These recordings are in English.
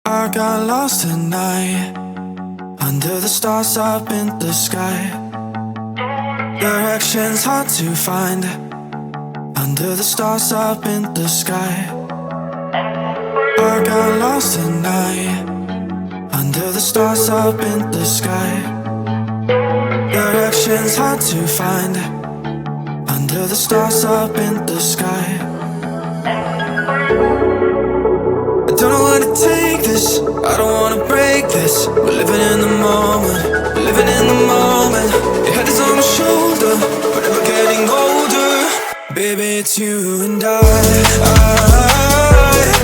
I got lost tonight under the stars up in the sky. Directions hard to find under the stars up in the sky. I got lost tonight under the stars up in the sky. Directions hard to find under the stars up in the sky. I don't know where to take this, I don't wanna break this. We're living in the moment, we're living in the moment. Your head is on my shoulder, we're never getting older. Baby, it's you and I.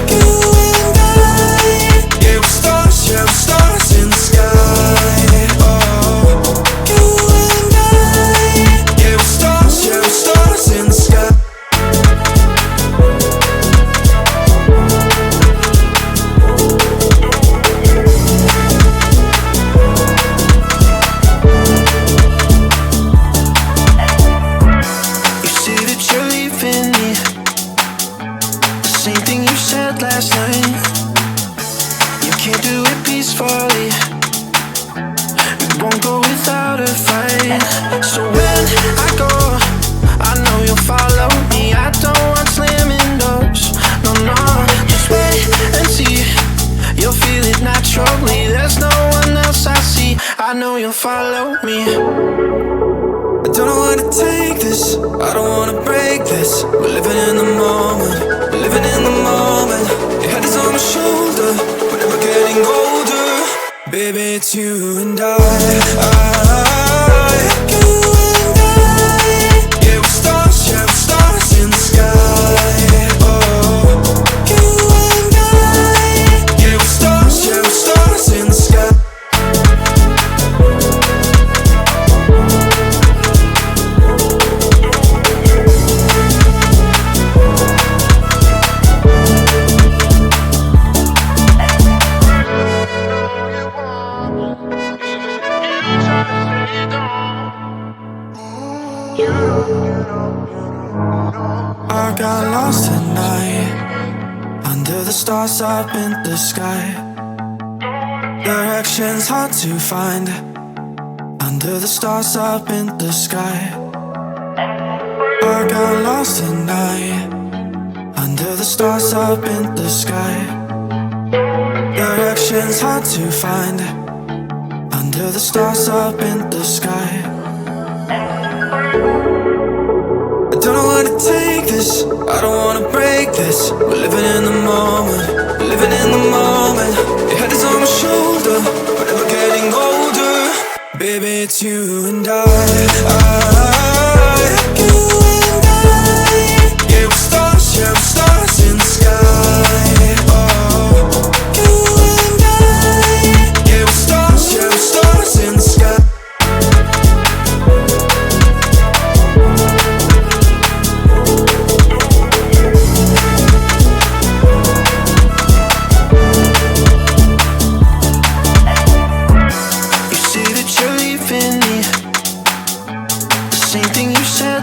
You and I. Yeah, we're stars in the sky. Oh, you and I. Yeah, we're stars in the sky. Last night, you can't do it peacefully. It won't go without a fight. So when I go, I know you'll follow me. I don't want slamming doors. No, no, just wait and see. You'll feel it naturally. There's no one else I see. I know you'll follow me. I don't know where to take this, I don't wanna break this. We're living in the moment, we're living in the moment. Your head is on my shoulder, we're never getting older. Baby, it's you and I. You and I. Yeah, we're stars in the sky. Oh, you and I. Yeah, we're stars in the sky. I got lost tonight under the stars up in the sky. Directions hard to find under the stars up in the sky. I got lost tonight under the stars up in the sky. Directions hard to find under the stars up in the sky. I don't know where to take this, I don't wanna break this. We're living in the moment, we're living in the moment. Your head is on my shoulder, we're never getting older. Baby, it's you and I. You and I. Yeah, we're stars in the sky. Oh, you and I. Yeah, we're stars in the sky.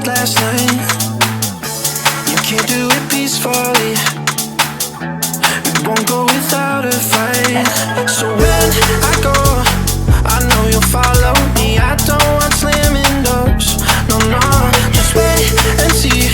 Last night, you can't do it peacefully. It won't go without a fight. So when I go, I know you'll follow me. I don't want slamming doors. No, no, just wait and see.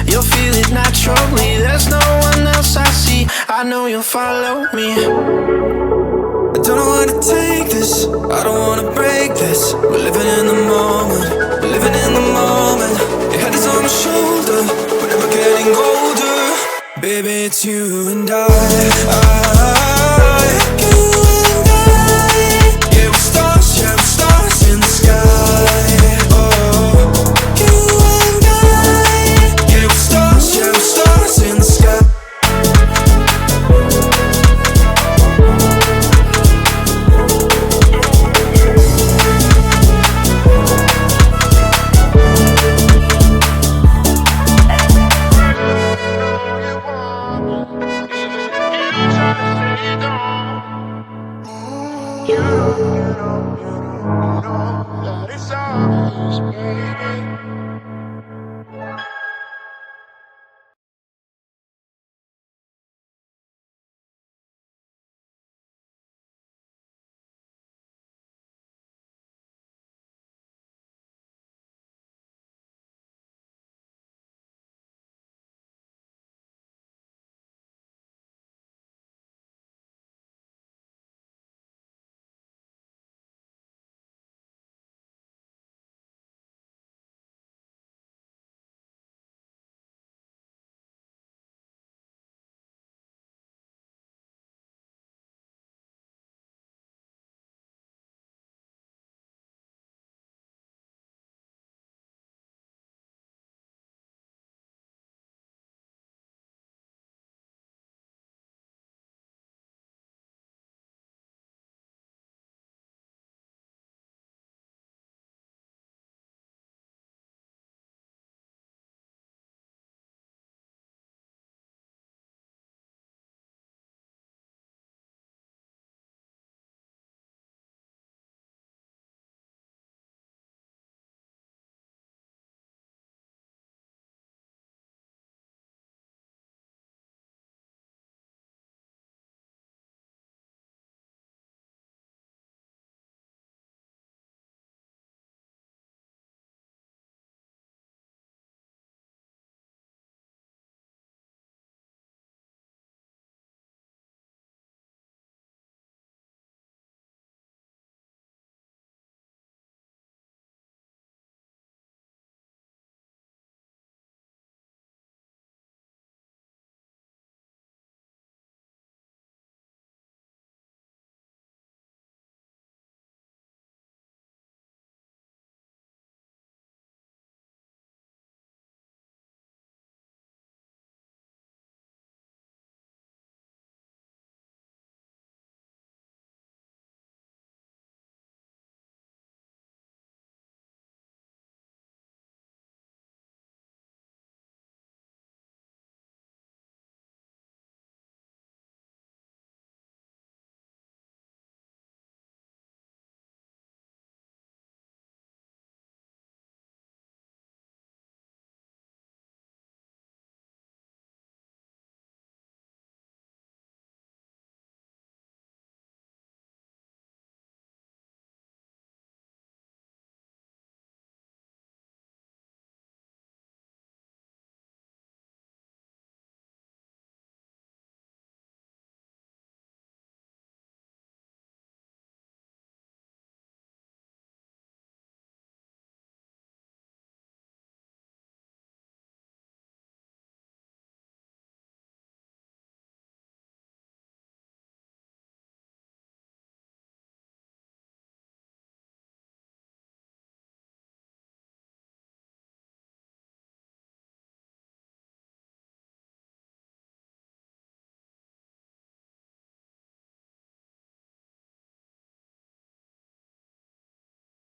You'll feel it naturally. There's no one else I see. I know you'll follow me. I don't know where to take this, I don't wanna break this. We're living in the moment, we're living in the moment. Your head is on my shoulder, we're never getting older. Baby, it's you and I.